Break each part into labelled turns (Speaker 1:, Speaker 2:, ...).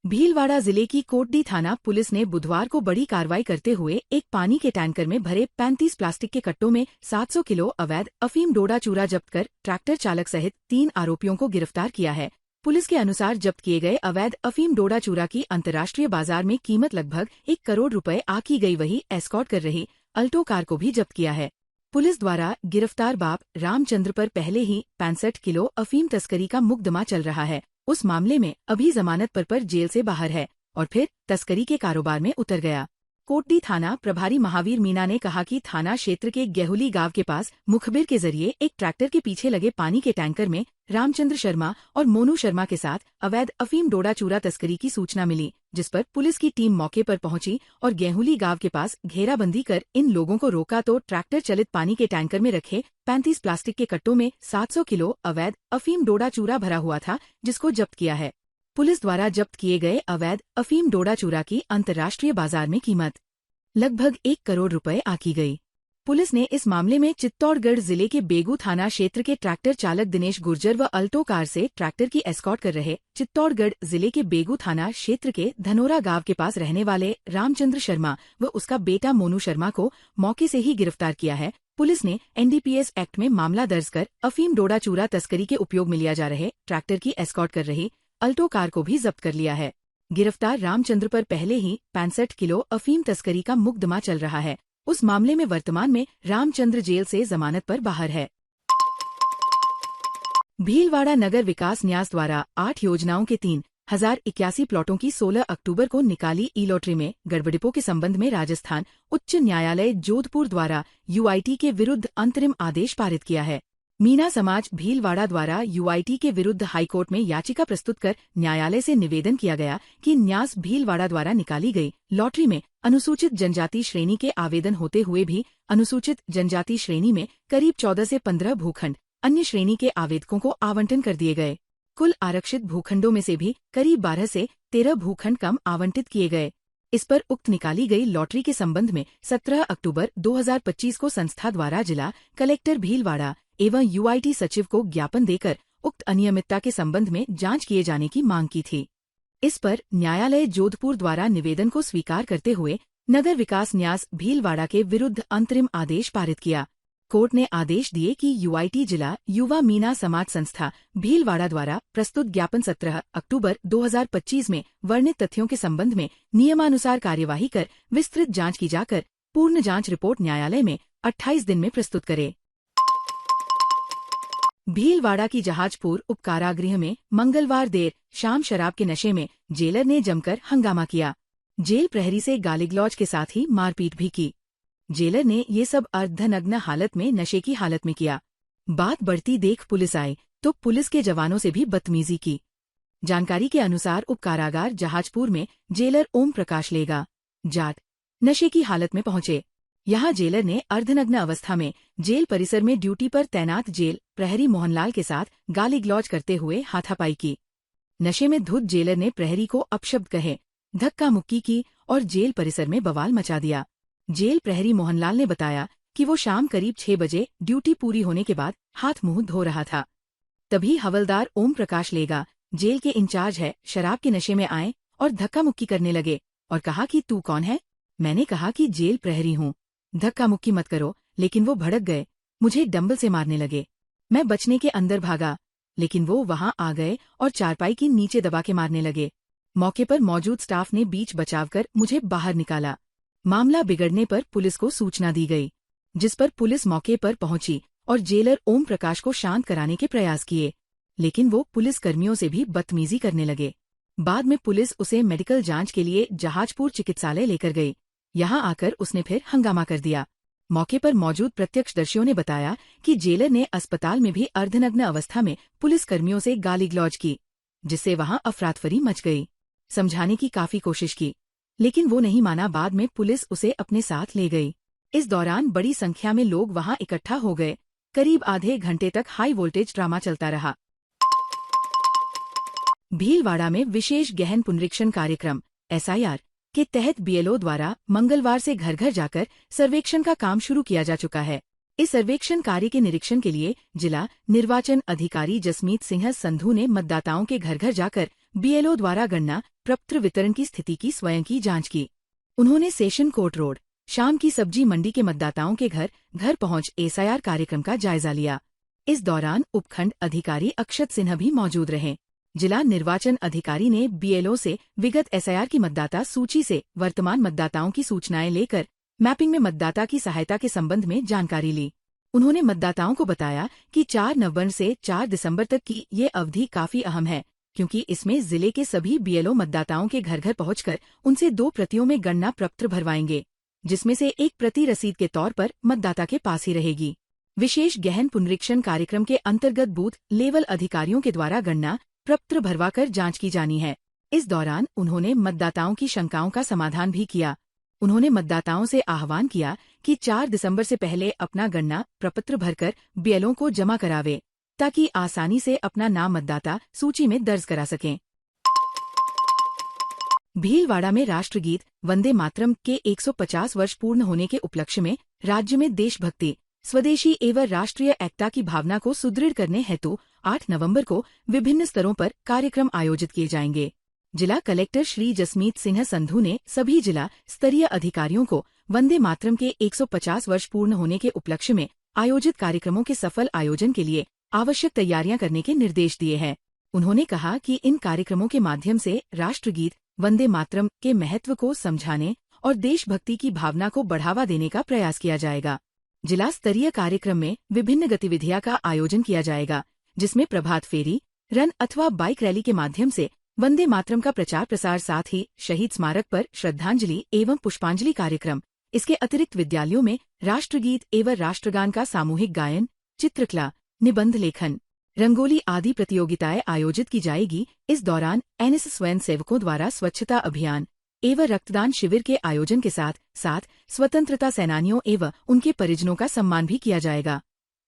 Speaker 1: भीलवाड़ा जिले की कोटडी थाना पुलिस ने बुधवार को बड़ी कार्रवाई करते हुए एक पानी के टैंकर में भरे 35 प्लास्टिक के कट्टों में 700 किलो अवैध अफीम डोडा चूरा जब्त कर ट्रैक्टर चालक सहित 3 आरोपियों को गिरफ्तार किया है। पुलिस के अनुसार जब्त किए गए अवैध अफीम डोडा चूरा की अंतर्राष्ट्रीय बाजार में कीमत लगभग 1 करोड़ रुपए आकी गई। वही एस्कॉर्ट कर रही अल्टो कार को भी जब्त किया है। पुलिस द्वारा गिरफ्तार बाप रामचंद्र पर पहले ही 65 किलो अफीम तस्करी का मुकदमा चल रहा है। उस मामले में अभी जमानत पर जेल से बाहर है और फिर तस्करी के कारोबार में उतर गया। कोटडी थाना प्रभारी महावीर मीना ने कहा कि थाना क्षेत्र के गेहुली गांव के पास मुखबिर के जरिए एक ट्रैक्टर के पीछे लगे पानी के टैंकर में रामचंद्र शर्मा और मोनू शर्मा के साथ अवैध अफीम डोडा चूरा तस्करी की सूचना मिली, जिस पर पुलिस की टीम मौके पर पहुंची और गेहुली गांव के पास घेराबंदी कर इन लोगों को रोका तो ट्रैक्टर चलित पानी के टैंकर में रखे 35 प्लास्टिक के कट्टों में 700 किलो अवैध अफीम डोडा चूरा भरा हुआ था, जिसको जब्त किया है। पुलिस द्वारा जब्त किए गए अवैध अफीम डोडा चूरा की अंतर्राष्ट्रीय बाजार में कीमत लगभग 1 करोड़ रुपए आकी गई। पुलिस ने इस मामले में चित्तौड़गढ़ जिले के बेगू थाना क्षेत्र के ट्रैक्टर चालक दिनेश गुर्जर व अल्टो कार से ट्रैक्टर की एस्कॉर्ट कर रहे चित्तौड़गढ़ जिले के बेगू थाना क्षेत्र के धनोरा गांव के पास रहने वाले रामचंद्र शर्मा व उसका बेटा मोनू शर्मा को मौके से ही गिरफ्तार किया है। पुलिस ने एनडीपीएस एक्ट में मामला दर्ज कर अफीम डोडा चूरा तस्करी के उपयोग में लिया जा रहे ट्रैक्टर की एस्कॉर्ट कर रही अल्टो कार को भी जब्त कर लिया है। गिरफ्तार रामचंद्र पर पहले ही 65 किलो अफीम तस्करी का मुकदमा चल रहा है। उस मामले में वर्तमान में रामचंद्र जेल से जमानत पर बाहर है। भीलवाड़ा नगर विकास न्यास द्वारा 8 योजनाओं के 3081 प्लॉटों की 16 अक्टूबर को निकाली ई लॉटरी में गड़बड़ियों के संबंध में राजस्थान उच्च न्यायालय जोधपुर द्वारा यूआईटी के विरुद्ध अंतरिम आदेश पारित किया है। मीना समाज भीलवाड़ा द्वारा यूआईटी के विरुद्ध हाईकोर्ट में याचिका प्रस्तुत कर न्यायालय से निवेदन किया गया कि न्यास भीलवाड़ा द्वारा निकाली गई लॉटरी में अनुसूचित जनजाति श्रेणी के आवेदन होते हुए भी अनुसूचित जनजाति श्रेणी में करीब 14 से 15 भूखंड अन्य श्रेणी के आवेदकों को आवंटन कर दिए गए। कुल आरक्षित भूखंडों में से भी करीब 12 से 13 भूखंड कम आवंटित किए गए। इस पर उक्त निकाली गई लॉटरी के संबंध में 17 अक्टूबर 2025 को संस्था द्वारा जिला कलेक्टर भीलवाड़ा एवं यूआईटी सचिव को ज्ञापन देकर उक्त अनियमितता के संबंध में जांच किए जाने की मांग की थी। इस पर न्यायालय जोधपुर द्वारा निवेदन को स्वीकार करते हुए नगर विकास न्यास भीलवाड़ा के विरुद्ध अंतरिम आदेश पारित किया। कोर्ट ने आदेश दिए कि यूआईटी जिला युवा मीना समाज संस्था भीलवाड़ा द्वारा प्रस्तुत ज्ञापन 17 अक्टूबर 2025 में वर्णित तथ्यों के संबंध में नियमानुसार कार्यवाही कर विस्तृत जांच की जाकर पूर्ण जांच रिपोर्ट न्यायालय में 28 दिन में प्रस्तुत करे। भीलवाड़ा की जहाजपुर उपकारागृह में मंगलवार देर शाम शराब के नशे में जेलर ने जमकर हंगामा किया। जेल प्रहरी से गाली-गलौज के साथ ही मारपीट भी की। जेलर ने ये सब अर्धनग्न हालत में नशे की हालत में किया। बात बढ़ती देख पुलिस आई तो पुलिस के जवानों से भी बदतमीजी की। जानकारी के अनुसार उपकारागार जहाजपुर में जेलर ओम प्रकाश लेगा जाट नशे की हालत में पहुंचे। यहाँ जेलर ने अर्धनग्न अवस्था में जेल परिसर में ड्यूटी पर तैनात जेल प्रहरी मोहनलाल के साथ गाली-गलौज करते हुए हाथापाई की। नशे में धुत जेलर ने प्रहरी को अपशब्द कहे, धक्का मुक्की की और जेल परिसर में बवाल मचा दिया। जेल प्रहरी मोहनलाल ने बताया कि वो शाम करीब 6 बजे ड्यूटी पूरी होने के बाद हाथ मुंह धो रहा था। तभी हवलदार ओम प्रकाश लेगा जेल के इंचार्ज है शराब के नशे में आए और धक्का मुक्की करने लगे और कहा कि तू कौन है। मैंने कहा कि जेल प्रहरी हूँ, धक्का मुक्की मत करो। लेकिन वो भड़क गए, मुझे डंबल से मारने लगे। मैं बचने के अंदर भागा, लेकिन वो वहां आ गए और चारपाई की नीचे दबा के मारने लगे। मौके पर मौजूद स्टाफ ने बीच बचाव कर मुझे बाहर निकाला। मामला बिगड़ने पर पुलिस को सूचना दी गई, जिस पर पुलिस मौके पर पहुंची और जेलर ओम प्रकाश को शांत कराने के प्रयास किए, लेकिन वो पुलिस कर्मियों से भी बदतमीजी करने लगे। बाद में पुलिस उसे मेडिकल जांच के लिए जहाजपुर चिकित्सालय लेकर गई। यहाँ आकर उसने फिर हंगामा कर दिया। मौके पर मौजूद प्रत्यक्षदर्शियों ने बताया कि जेलर ने अस्पताल में भी अर्धनग्न अवस्था में पुलिस कर्मियों से गाली-गलौज की, जिससे वहां अफरातफरी मच गई। समझाने की काफी कोशिश की, लेकिन वो नहीं माना। बाद में पुलिस उसे अपने साथ ले गई। इस दौरान बड़ी संख्या में लोग वहां इकट्ठा हो गए। करीब आधे घंटे तक हाई वोल्टेज ड्रामा चलता रहा। भीलवाड़ा में विशेष गहन पुनरीक्षण कार्यक्रम SIR के तहत बीएलओ द्वारा मंगलवार से घर घर जाकर सर्वेक्षण का काम शुरू किया जा चुका है। इस सर्वेक्षण कार्य के निरीक्षण के लिए जिला निर्वाचन अधिकारी जसमीत सिंह संधू ने मतदाताओं के घर घर जाकर बीएलओ द्वारा गन्ना प्रपत्र वितरण की स्थिति की स्वयं की जांच की। उन्होंने सेशन कोर्ट रोड शाम की सब्जी मंडी के मतदाताओं के घर घर पहुंच एसआईआर कार्यक्रम का जायजा लिया। इस दौरान उपखंड अधिकारी अक्षत सिन्हा भी मौजूद रहे। जिला निर्वाचन अधिकारी ने बीएलओ से विगत एसआईआर की मतदाता सूची से वर्तमान मतदाताओं की सूचनाएं लेकर मैपिंग में मतदाता की सहायता के संबंध में जानकारी ली। उन्होंने मतदाताओं को बताया कि 4 नवंबर से 4 दिसंबर तक की ये अवधि काफी अहम है, क्योंकि इसमें जिले के सभी बीएलओ मतदाताओं के घर घर पहुंचकर उनसे 2 प्रतियों में गणना प्रपत्र भरवाएंगे, जिसमें से एक प्रति रसीद के तौर पर मतदाता के पास ही रहेगी। विशेष गहन पुनरीक्षण कार्यक्रम के अंतर्गत बूथ लेवल अधिकारियों के द्वारा गणना प्रपत्र भरवाकर जांच की जानी है। इस दौरान उन्होंने मतदाताओं की शंकाओं का समाधान भी किया। उन्होंने मतदाताओं से आह्वान किया कि 4 दिसंबर से पहले अपना गणना प्रपत्र भरकर बीएलओ को जमा करावे, ताकि आसानी से अपना नाम मतदाता सूची में दर्ज करा सकें। भीलवाड़ा में राष्ट्रगीत वंदे मातरम के 150 वर्ष पूर्ण होने के उपलक्ष्य में राज्य में देशभक्ति, स्वदेशी एवं राष्ट्रीय एकता की भावना को सुदृढ़ करने हेतु 8 नवंबर को विभिन्न स्तरों पर कार्यक्रम आयोजित किए जाएंगे। जिला कलेक्टर श्री जसमीत सिन्हा संधू ने सभी जिला स्तरीय अधिकारियों को वंदे मातरम के 150 वर्ष पूर्ण होने के उपलक्ष्य में आयोजित कार्यक्रमों के सफल आयोजन के लिए आवश्यक तैयारियां करने के निर्देश दिए हैं। उन्होंने कहा कि इन कार्यक्रमों के माध्यम से राष्ट्रगीत वंदे मातरम के महत्व को समझाने और देशभक्ति की भावना को बढ़ावा देने का प्रयास किया जाएगा। जिला स्तरीय कार्यक्रम में विभिन्न गतिविधियां का आयोजन किया जाएगा, जिसमें प्रभात फेरी, रन अथवा बाइक रैली के माध्यम से वंदे मातरम का प्रचार प्रसार, साथ ही शहीद स्मारक पर श्रद्धांजलि एवं पुष्पांजलि कार्यक्रम। इसके अतिरिक्त विद्यालयों में राष्ट्रगीत एवं राष्ट्रगान का सामूहिक गायन, चित्रकला, निबंध लेखन, रंगोली आदि प्रतियोगिताएं आयोजित की जाएगी। इस दौरान एनएसएस स्वयंसेवकों द्वारा स्वच्छता अभियान एवं रक्तदान शिविर के आयोजन के साथ साथ स्वतंत्रता सेनानियों एवं उनके परिजनों का सम्मान भी किया जाएगा।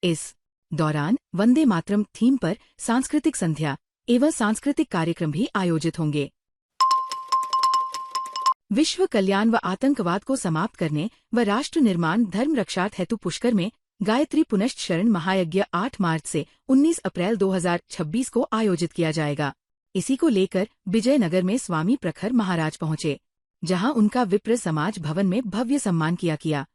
Speaker 1: इस दौरान वंदे मातरम थीम पर सांस्कृतिक संध्या एवं सांस्कृतिक कार्यक्रम भी आयोजित होंगे। विश्व कल्याण व आतंकवाद को समाप्त करने व राष्ट्र निर्माण धर्म रक्षार्थ हेतु पुष्कर में गायत्री पुनश्च शरण महायज्ञ 8 मार्च से 19 अप्रैल 2026 को आयोजित किया जाएगा। इसी को लेकर विजयनगर में स्वामी प्रखर महाराज पहुंचे, जहां उनका विप्र समाज भवन में भव्य सम्मान किया।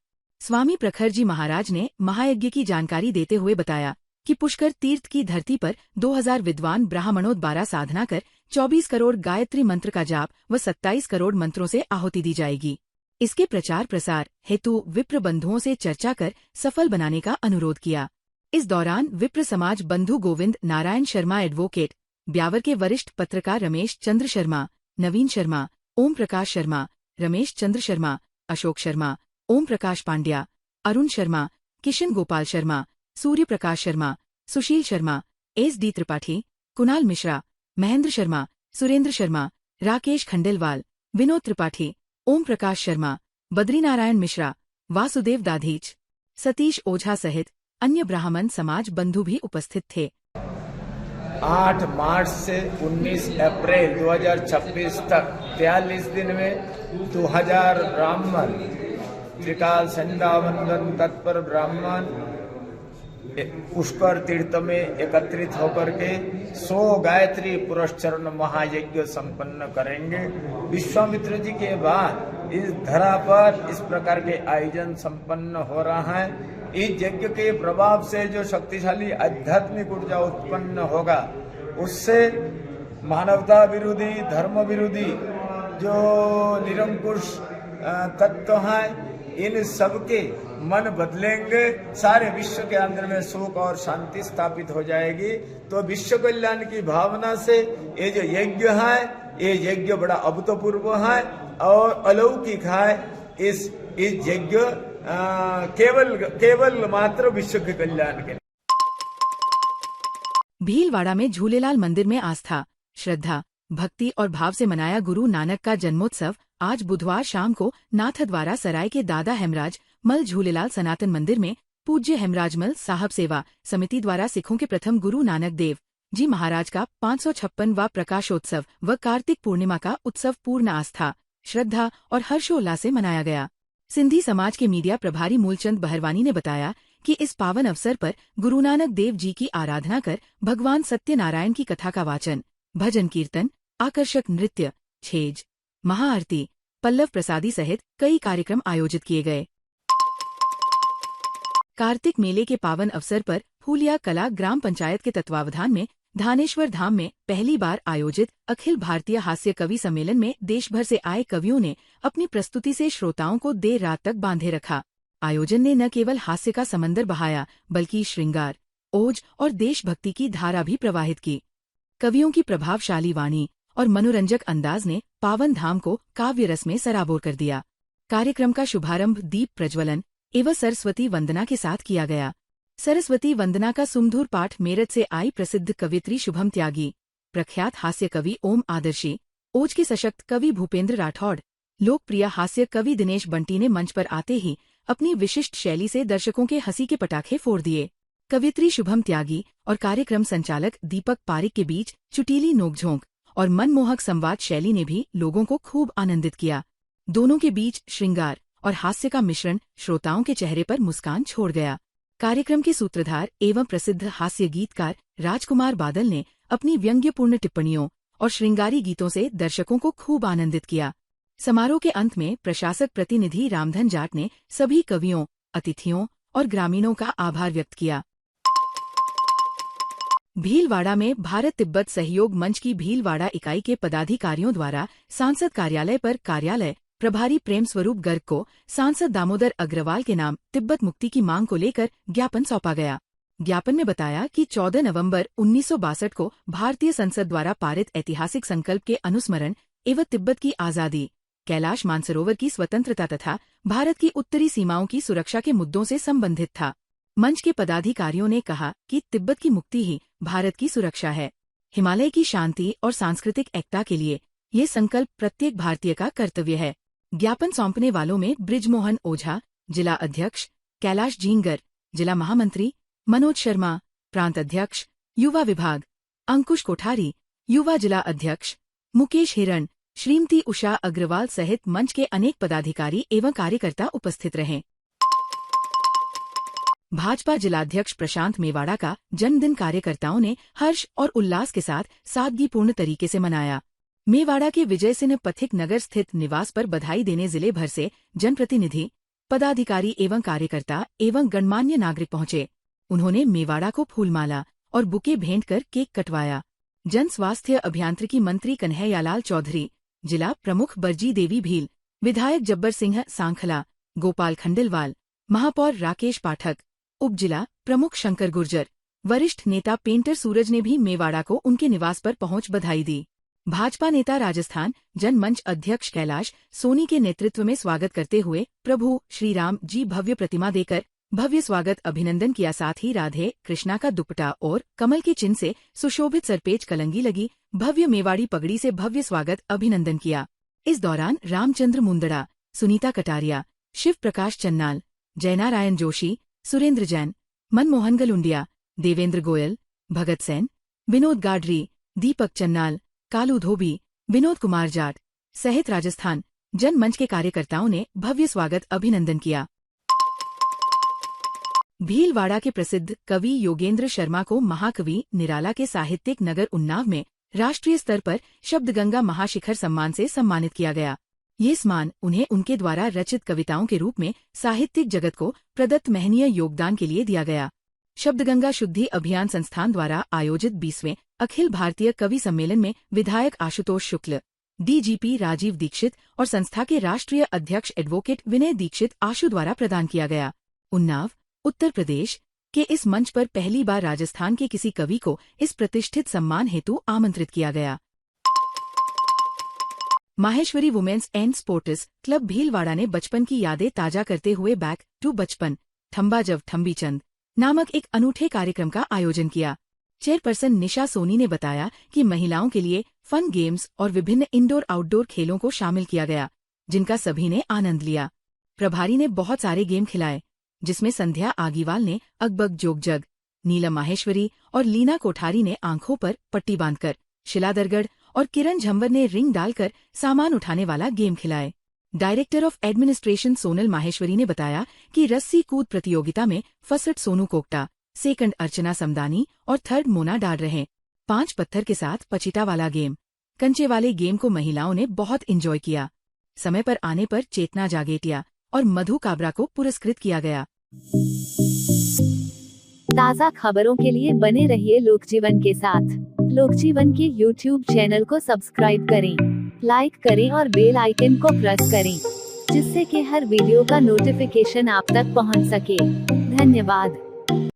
Speaker 1: स्वामी प्रखर जी महाराज ने महायज्ञ की जानकारी देते हुए बताया कि पुष्कर तीर्थ की धरती पर 2000 विद्वान ब्राह्मणों द्वारा साधना कर 24 करोड़ गायत्री मंत्र का जाप व 27 करोड़ मंत्रों से आहुति दी जाएगी। इसके प्रचार प्रसार हेतु विप्र बंधुओं से चर्चा कर सफल बनाने का अनुरोध किया। इस दौरान विप्र समाज बंधु गोविंद नारायण शर्मा एडवोकेट, ब्यावर के वरिष्ठ पत्रकार रमेश चंद्र शर्मा, नवीन शर्मा, ओम प्रकाश शर्मा, रमेश चंद्र शर्मा, अशोक शर्मा, ओम प्रकाश पांड्या, अरुण शर्मा, किशन गोपाल शर्मा, सूर्य प्रकाश शर्मा, सुशील शर्मा, एस.डी. त्रिपाठी, कुणाल मिश्रा, महेंद्र शर्मा, सुरेंद्र शर्मा, राकेश खंडेलवाल, विनोद त्रिपाठी, ओम प्रकाश शर्मा, बद्रीनारायण मिश्रा, वासुदेव दाधीच, सतीश ओझा सहित अन्य ब्राह्मण समाज बंधु भी उपस्थित थे।
Speaker 2: 8 मार्च से 19 अप्रैल 2026 तक 43 दिन में 2000 ब्राह्मण, त्रिकाल संध्या वंदन तत्पर ब्राह्मण पुष्कर तीर्थ में एकत्रित होकर के 100 गायत्री पुरस्चरण महायज्ञ संपन्न करेंगे। विश्वामित्र जी के बाद इस धरा पर इस प्रकार के आयोजन संपन्न हो रहा है। इस यज्ञ के प्रभाव से जो शक्तिशाली आध्यात्मिक ऊर्जा उत्पन्न होगा, उससे मानवता विरोधी, धर्म विरोधी जो निरंकुश तत्व हैं, इन सबके मन बदलेंगे। सारे विश्व के अंदर में सुख और शांति स्थापित हो जाएगी। तो विश्व कल्याण की भावना से ये जो यज्ञ है, ये यज्ञ बड़ा अभूतपूर्व है और अलौकिक है। इस यज्ञ केवल मात्र विश्व के कल्याण के।
Speaker 1: भीलवाड़ा में झूलेलाल मंदिर में आस्था, श्रद्धा, भक्ति और भाव से मनाया गुरु नानक का जन्मोत्सव। आज बुधवार शाम को नाथद्वारा सराय के दादा हेमराज मल झूलेलाल सनातन मंदिर में पूज्य हेमराज मल साहब सेवा समिति द्वारा सिखों के प्रथम गुरु नानक देव जी महाराज का 556वां प्रकाशोत्सव व कार्तिक पूर्णिमा का उत्सव पूर्ण आस्था, श्रद्धा और हर्षोल्लास से मनाया गया। सिंधी समाज के मीडिया प्रभारी मूलचंद बहरवानी ने बताया कि इस पावन अवसर पर गुरु नानक देव जी की आराधना कर भगवान सत्यनारायण की कथा का वाचन, भजन कीर्तन, आकर्षक नृत्य, छेज, महाआरती, पल्लव प्रसादी सहित कई कार्यक्रम आयोजित किए गए। कार्तिक मेले के पावन अवसर पर फूलिया कला ग्राम पंचायत के तत्वावधान में धानेश्वर धाम में पहली बार आयोजित अखिल भारतीय हास्य कवि सम्मेलन में देश भर से आए कवियों ने अपनी प्रस्तुति से श्रोताओं को देर रात तक बांधे रखा। आयोजन ने न केवल हास्य का समंदर बहाया बल्कि श्रृंगार, ओज और देशभक्ति की धारा भी प्रवाहित की। कवियों की प्रभावशाली वाणी और मनोरंजक अंदाज ने पावन धाम को काव्य रस में सराबोर कर दिया। कार्यक्रम का शुभारंभ दीप प्रज्वलन एवं सरस्वती वंदना के साथ किया गया। सरस्वती वंदना का सुमधुर पाठ मेरठ से आई प्रसिद्ध कवियत्री शुभम त्यागी, प्रख्यात हास्य कवि ओम आदर्शी, ओज के सशक्त कवि भूपेंद्र राठौड़, लोकप्रिय हास्य कवि दिनेश बंटी ने मंच पर आते ही अपनी विशिष्ट शैली से दर्शकों के हंसी के पटाखे फोड़ दिए। कवियत्री शुभम त्यागी और कार्यक्रम संचालक दीपक पारिक के बीच चुटीली नोकझोंक और मनमोहक संवाद शैली ने भी लोगों को खूब आनंदित किया। दोनों के बीच श्रृंगार और हास्य का मिश्रण श्रोताओं के चेहरे पर मुस्कान छोड़ गया। कार्यक्रम के सूत्रधार एवं प्रसिद्ध हास्य गीतकार राजकुमार बादल ने अपनी व्यंग्यपूर्ण टिप्पणियों और श्रृंगारी गीतों से दर्शकों को खूब आनंदित किया। समारोह के अंत में प्रशासक प्रतिनिधि रामधन जाट ने सभी कवियों, अतिथियों और ग्रामीणों का आभार व्यक्त किया। भीलवाड़ा में भारत तिब्बत सहयोग मंच की भीलवाड़ा इकाई के पदाधिकारियों द्वारा सांसद कार्यालय पर कार्यालय प्रभारी प्रेम स्वरूप गर्ग को सांसद दामोदर अग्रवाल के नाम तिब्बत मुक्ति की मांग को लेकर ज्ञापन सौंपा गया। ज्ञापन में बताया कि 14 नवंबर 1962 को भारतीय संसद द्वारा पारित ऐतिहासिक संकल्प के अनुस्मरण एवं तिब्बत की आजादी, कैलाश मानसरोवर की स्वतंत्रता तथा भारत की उत्तरी सीमाओं की सुरक्षा के मुद्दों से संबंधित था। मंच के पदाधिकारियों ने कहा कि तिब्बत की मुक्ति ही भारत की सुरक्षा है। हिमालय की शांति और सांस्कृतिक एकता के लिए ये संकल्प प्रत्येक भारतीय का कर्तव्य है। ज्ञापन सौंपने वालों में बृजमोहन ओझा, जिला अध्यक्ष, कैलाश झींगर, जिला महामंत्री, मनोज शर्मा, प्रांत अध्यक्ष, युवा विभाग, अंकुश कोठारी, युवा जिला अध्यक्ष, मुकेश हिरण, श्रीमती उषा अग्रवाल सहित मंच के अनेक पदाधिकारी एवं कार्यकर्ता उपस्थित रहे। भाजपा जिलाध्यक्ष प्रशांत मेवाड़ा का जन्मदिन कार्यकर्ताओं ने हर्ष और उल्लास के साथ सादगीपूर्ण तरीके से मनाया। मेवाड़ा के विजय सिंह पथिक नगर स्थित निवास पर बधाई देने जिले भर से जनप्रतिनिधि, पदाधिकारी एवं कार्यकर्ता एवं गणमान्य नागरिक पहुंचे। उन्होंने मेवाड़ा को फूलमाला और बुके भेंट कर केक कटवाया। जन स्वास्थ्य अभियांत्रिकी मंत्री कन्हैयालाल चौधरी, जिला प्रमुख बरजी देवी भील, विधायक जब्बर सिंह सांखला, गोपाल खंडेलवाल, महापौर राकेश पाठक, उपजिला प्रमुख शंकर गुर्जर, वरिष्ठ नेता पेंटर सूरज ने भी मेवाड़ा को उनके निवास पर पहुंच बधाई दी। भाजपा नेता राजस्थान जनमंच अध्यक्ष कैलाश सोनी के नेतृत्व में स्वागत करते हुए प्रभु श्री राम जी भव्य प्रतिमा देकर भव्य स्वागत अभिनंदन किया। साथ ही राधे कृष्णा का दुपट्टा और कमल के चिन्ह से सुशोभित सरपेज कलंगी लगी भव्य मेवाड़ी पगड़ी से भव्य स्वागत अभिनंदन किया। इस दौरान रामचंद्र मुंदड़ा, सुनीता कटारिया, शिव प्रकाश चन्नाल, जयनारायण जोशी, सुरेंद्र जैन, मनमोहन गलुंडिया, देवेंद्र गोयल, भगत सेन, विनोद गाडरी, दीपक चन्नाल, कालू धोबी, विनोद कुमार जाट सहित राजस्थान जनमंच के कार्यकर्ताओं ने भव्य स्वागत अभिनंदन किया। भीलवाड़ा के प्रसिद्ध कवि योगेंद्र शर्मा को महाकवि निराला के साहित्यिक नगर उन्नाव में राष्ट्रीय स्तर पर शब्दगंगा महाशिखर सम्मान से सम्मानित किया गया। ये सम्मान उन्हें उनके द्वारा रचित कविताओं के रूप में साहित्यिक जगत को प्रदत्त महनीय योगदान के लिए दिया गया। शब्दगंगा शुद्धि अभियान संस्थान द्वारा आयोजित 20वें अखिल भारतीय कवि सम्मेलन में विधायक आशुतोष शुक्ल, डीजीपी राजीव दीक्षित और संस्था के राष्ट्रीय अध्यक्ष एडवोकेट विनय दीक्षित आशु द्वारा प्रदान किया गया। उन्नाव, उत्तर प्रदेश के इस मंच पर पहली बार राजस्थान के किसी कवि को इस प्रतिष्ठित सम्मान हेतु आमंत्रित किया गया। Maheshwari women's and sports club Bhilwara ने बचपन की यादें ताजा करते हुए बैक टू बचपन ठम्बा जब ठम्बी चंद नामक एक अनूठे कार्यक्रम का आयोजन किया। चेयरपर्सन निशा सोनी ने बताया कि महिलाओं के लिए फन गेम्स और विभिन्न इंडोर आउटडोर खेलों को शामिल किया गया, जिनका सभी ने आनंद लिया। प्रभारी ने बहुत सारे गेम खिलाए, जिसमें संध्या आगीवाल ने अगबग जोग जग, नीलम माहेश्वरी और लीना कोठारी ने आंखों पर पट्टी बांधकर, शिला दरगढ़ और किरण झंवर ने रिंग डालकर सामान उठाने वाला गेम खिलाए। Director of administration Sonal Maheshwari ने बताया कि रस्सी कूद प्रतियोगिता में फर्स्ट सोनू कोकटा, सेकंड अर्चना समदानी और थर्ड मोना डाल रहे 5 पत्थर के साथ पचीटा वाला गेम, कंचे वाले गेम को महिलाओं ने बहुत एंजॉय किया। समय पर आने पर चेतना जागेटिया और मधु काबरा को पुरस्कृत किया गया।
Speaker 3: ताज़ा खबरों के लिए बने रहिए लोकजीवन के साथ। लोकजीवन के YouTube चैनल को सब्सक्राइब करें, लाइक करें और बेल आइकन को प्रेस करें, जिससे कि हर वीडियो का नोटिफिकेशन आप तक पहुंच सके। धन्यवाद।